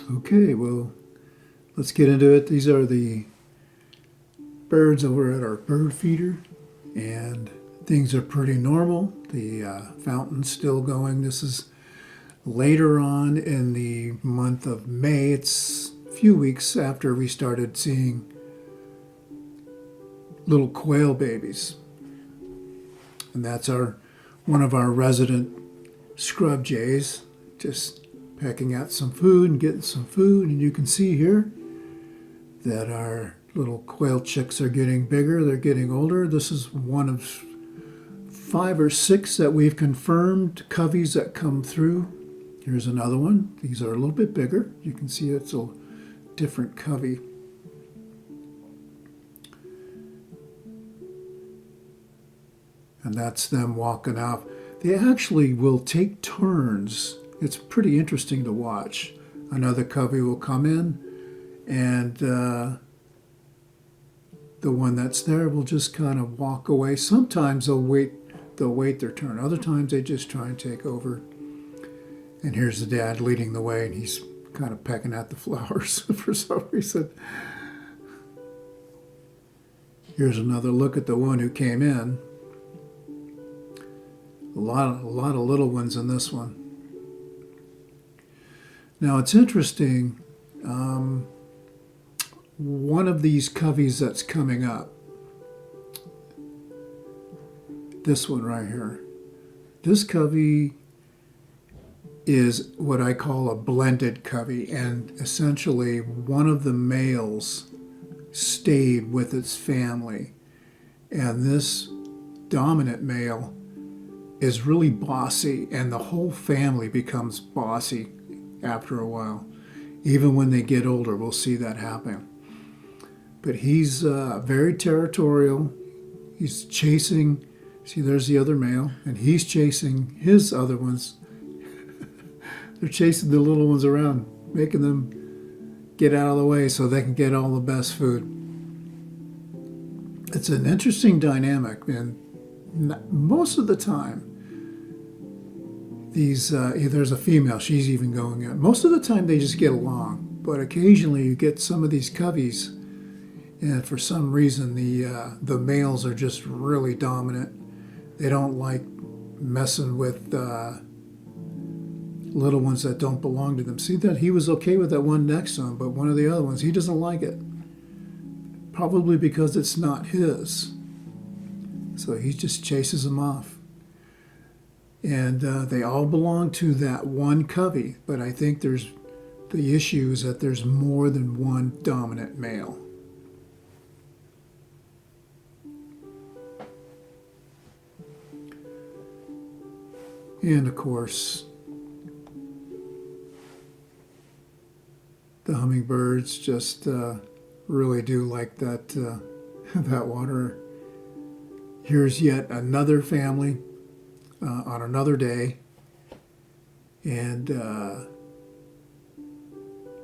Okay, well, let's get into it. These are the birds over at our bird feeder, and things are pretty normal. The fountain's still going. This is later on in the month of May. It's a few weeks after we started seeing little quail babies. And that's one of our resident scrub jays, just pecking out some food and getting some food. And you can see here that our little quail chicks are getting bigger. They're getting older. This is one of 5 or 6 that we've confirmed coveys that come through. Here's another one. These are a little bit bigger. You can see it's a different covey. And that's them walking off. They actually will take turns. It's pretty interesting to watch. Another covey will come in, and the one that's there will just kind of walk away. Sometimes they'll wait their turn. Other times they just try and take over. And here's the dad leading the way, and he's kind of pecking at the flowers for some reason. Here's another look at the one who came in. A lot of little ones in this one. Now it's interesting. One of these coveys that's coming up, this one right here, this covey is what I call a blended covey, and essentially one of the males stayed with its family, and this dominant male is really bossy, and the whole family becomes bossy after a while. Even when they get older, we'll see that happen. But he's very territorial. He's chasing, see there's the other male, and he's chasing his other ones. They're chasing the little ones around, making them get out of the way so they can get all the best food. It's an interesting dynamic, and most of the time, there's a female, she's even going in. Most of the time they just get along, but occasionally you get some of these coveys, and for some reason the males are just really dominant. They don't like messing with little ones that don't belong to them. See that he was okay with that one next to him, but one of the other ones, he doesn't like it. Probably because it's not his. So he just chases them off. And they all belong to that one covey, but I think the issue is that there's more than one dominant male. And of course, the hummingbirds just really do like that that water. Here's yet another family on another day, and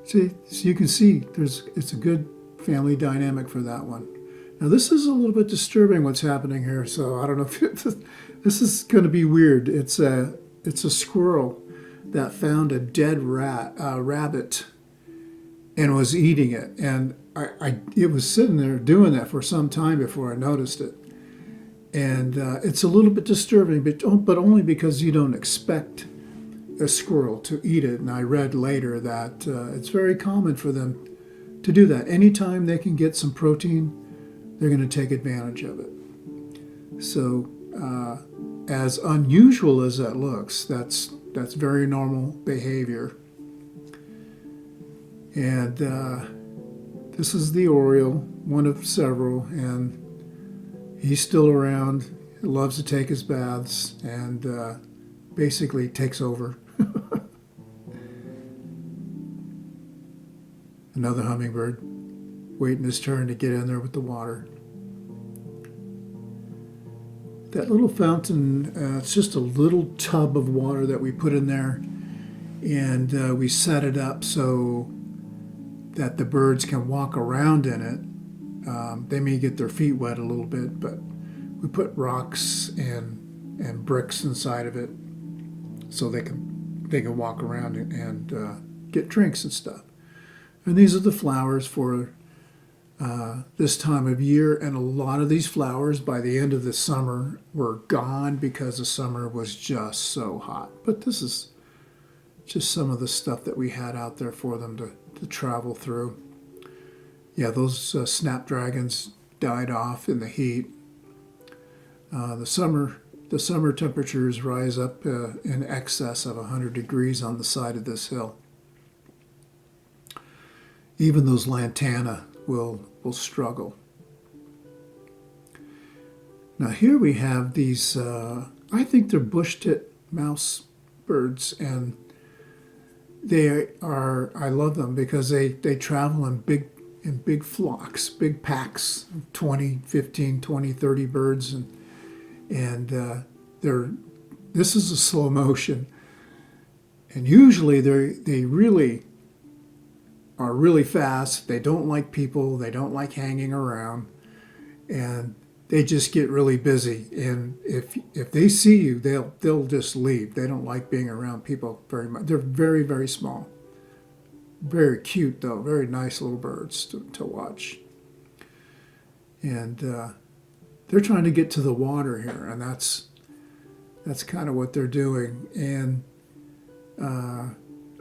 so you can see it's a good family dynamic for that one. Now this is a little bit disturbing what's happening here, so I don't know if this is going to be weird. It's a squirrel that found a dead rabbit and was eating it, and it was sitting there doing that for some time before I noticed it. And it's a little bit disturbing, but only because you don't expect a squirrel to eat it. And I read later that it's very common for them to do that. Anytime they can get some protein, they're going to take advantage of it. So as unusual as that looks, that's very normal behavior. And this is the oriole, one of several, and he's still around. He loves to take his baths and basically takes over. Another hummingbird waiting his turn to get in there with the water. That little fountain, it's just a little tub of water that we put in there, and we set it up so that the birds can walk around in it. They may get their feet wet a little bit, but we put rocks and bricks inside of it so they can walk around and get drinks and stuff. And these are the flowers for this time of year. And a lot of these flowers by the end of the summer were gone because the summer was just so hot. But this is just some of the stuff that we had out there for them to travel through. Yeah, those snapdragons died off in the heat. The summer temperatures rise up in excess of 100 degrees on the side of this hill. Even those lantana will struggle. Now here we have these, I think they're bush-tit mouse birds, and I love them because they travel in big flocks, big packs, 20, 15, 20, 30 birds, and this is a slow motion. And usually they really are really fast. They don't like people. They don't like hanging around, and they just get really busy. And if they see you, they'll just leave. They don't like being around people very much. They're very, very small. Very cute though. Very nice little birds to watch. And they're trying to get to the water here, and that's kind of what they're doing. And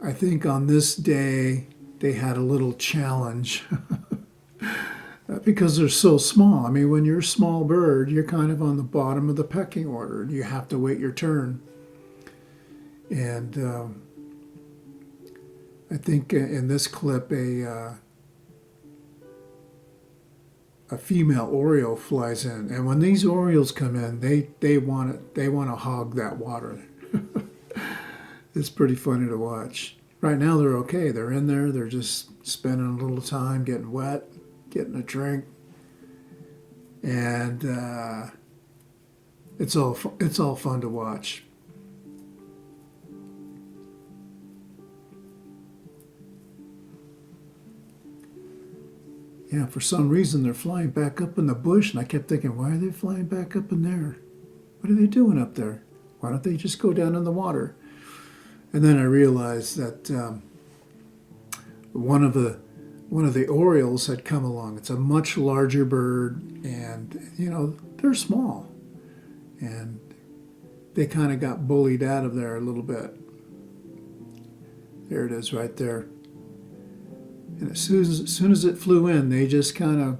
I think on this day they had a little challenge because they're so small. I mean, when you're a small bird, you're kind of on the bottom of the pecking order. You have to wait your turn. And I think in this clip, a female oriole flies in, and when these orioles come in, they want to hog that water. It's pretty funny to watch. Right now they're okay. They're in there. They're just spending a little time getting wet, getting a drink, and it's all fun to watch. Yeah, for some reason they're flying back up in the bush, and I kept thinking, why are they flying back up in there? What are they doing up there? Why don't they just go down in the water? And then I realized that one of the orioles had come along. It's a much larger bird, and they're small, and they kind of got bullied out of there a little bit. There it is, right there. And as soon as it flew in, they just kind of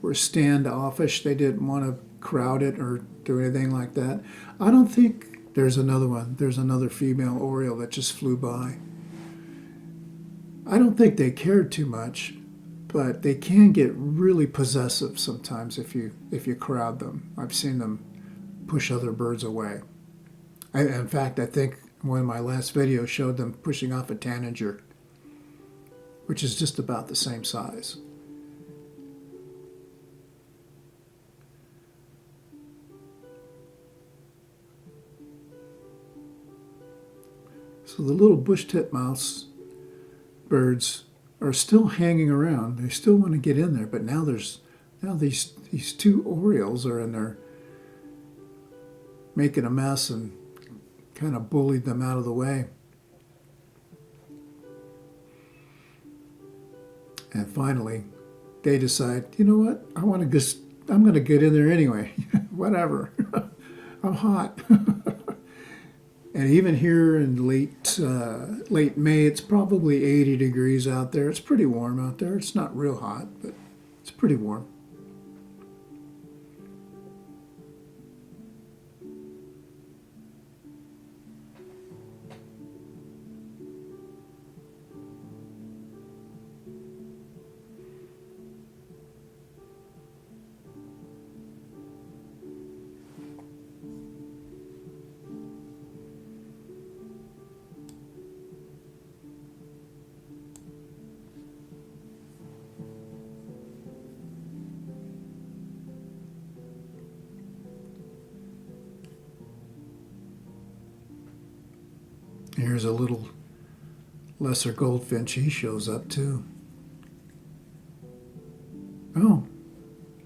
were standoffish. They didn't want to crowd it or do anything like that. I don't think. There's another one. There's another female oriole that just flew by. I don't think they cared too much, but they can get really possessive sometimes if you crowd them. I've seen them push other birds away. In fact, I think one of my last videos showed them pushing off a tanager, which is just about the same size. So the little bush titmouse birds are still hanging around. They still want to get in there, but now these two orioles are in there making a mess and kind of bullied them out of the way. And finally, they decide, you know what? I'm going to get in there anyway. Whatever. I'm hot. And even here in late May, it's probably 80 degrees out there. It's pretty warm out there. It's not real hot, but it's pretty warm. Here's a little lesser goldfinch. He shows up too. Oh,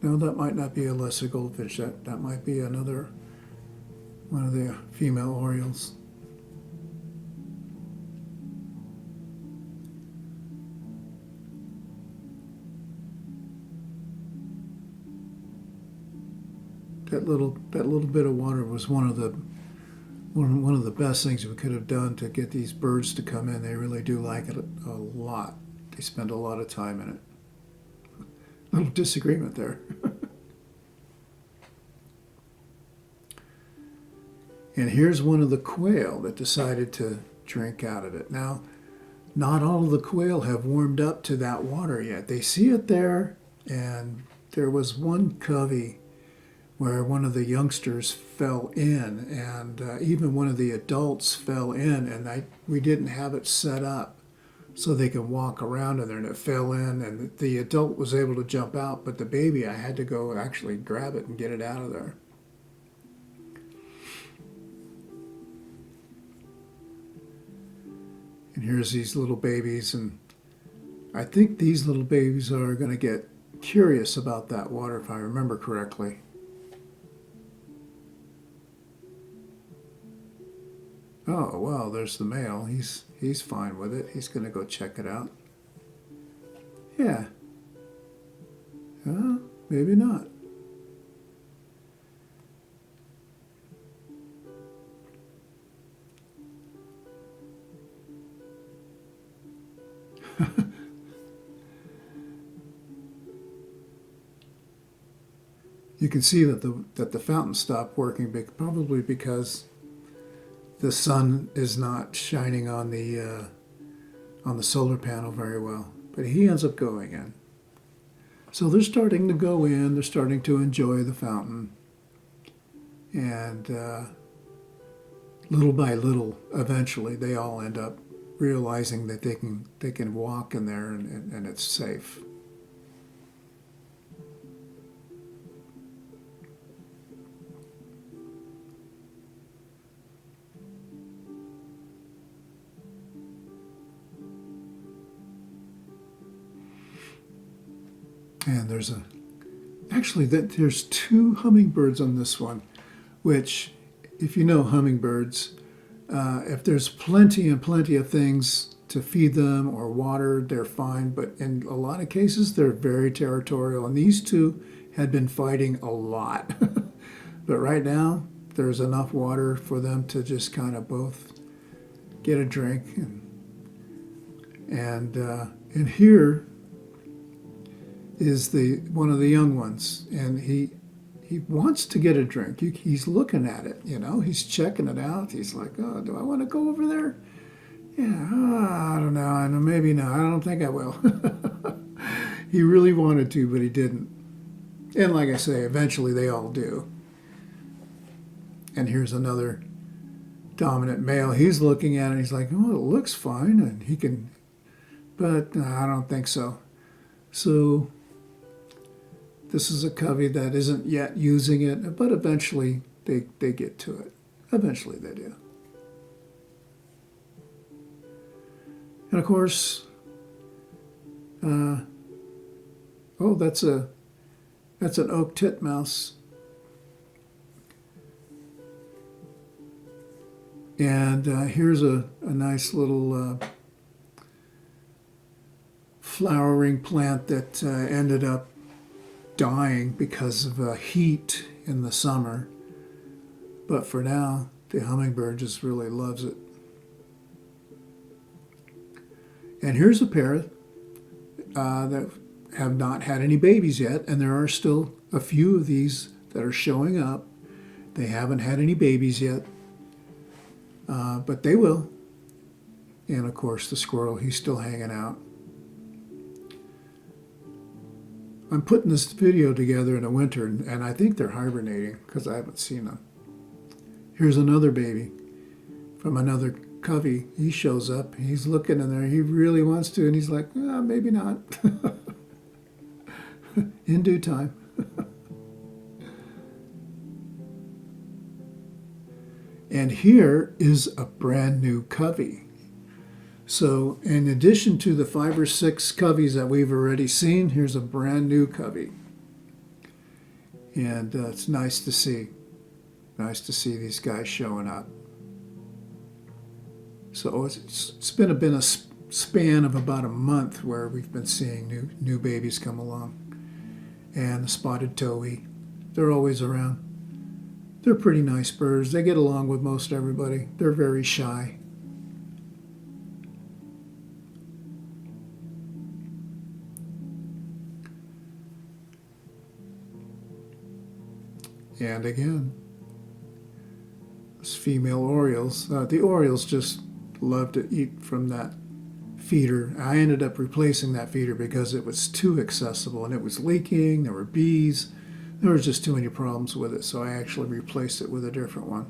no, that might not be a lesser goldfinch. That might be another one of the female orioles. that little bit of water was one of the best things we could have done to get these birds to come in. They really do like it a lot. They spend a lot of time in it. Little disagreement there. And here's one of the quail that decided to drink out of it. Now, not all of the quail have warmed up to that water yet. They see it there, and there was one covey where one of the youngsters fell in, and even one of the adults fell in, and we didn't have it set up so they could walk around in there, and it fell in, and the adult was able to jump out, but the baby, I had to go actually grab it and get it out of there. And here's these little babies, and I think these little babies are going to get curious about that water, if I remember correctly. Oh, well, there's the male. He's fine with it. He's going to go check it out. Yeah. Maybe not. You can see that the fountain stopped working, probably because the sun is not shining on the solar panel very well. But he ends up going in. So they're starting to go in. They're starting to enjoy the fountain, and little by little, eventually, they all end up realizing that they can walk in there and it's safe. And there's two hummingbirds on this one, which, if you know hummingbirds, if there's plenty and plenty of things to feed them or water, they're fine. But in a lot of cases, they're very territorial. And these two had been fighting a lot. But right now, there's enough water for them to just kind of both get a drink. And here is one of the young ones, and he wants to get a drink. He's looking at it, he's checking it out. He's like, oh, do I want to go over there? Yeah, I don't know. I know, maybe not. I don't think I will. He really wanted to, but he didn't. And like I say, eventually they all do. And here's another dominant male. He's looking at it. He's like, oh, it looks fine, and he can, but I don't think so. So this is a covey that isn't yet using it, but eventually they get to it. Eventually they do. And of course, that's an oak titmouse. And here's a nice little flowering plant that ended up dying because of heat in the summer. But for now, the hummingbird just really loves it. And here's a pair that have not had any babies yet, and there are still a few of these that are showing up. They haven't had any babies yet, but they will. And of course, the squirrel, he's still hanging out. I'm putting this video together in the winter, and I think they're hibernating because I haven't seen them. Here's another baby from another covey. He shows up. He's looking in there. He really wants to, and he's like, oh, maybe not. In due time. And here is a brand new covey. So in addition to the 5 or 6 coveys that we've already seen, here's a brand new covey. And it's nice to see. Nice to see these guys showing up. So it's been a span of about a month where we've been seeing new babies come along. And the spotted towhee, they're always around. They're pretty nice birds. They get along with most everybody. They're very shy. And again, this female orioles. The orioles just love to eat from that feeder. I ended up replacing that feeder because it was too accessible and it was leaking. There were bees. There was just too many problems with it, so I actually replaced it with a different one.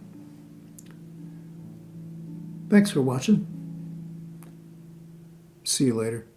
Thanks for watching. See you later.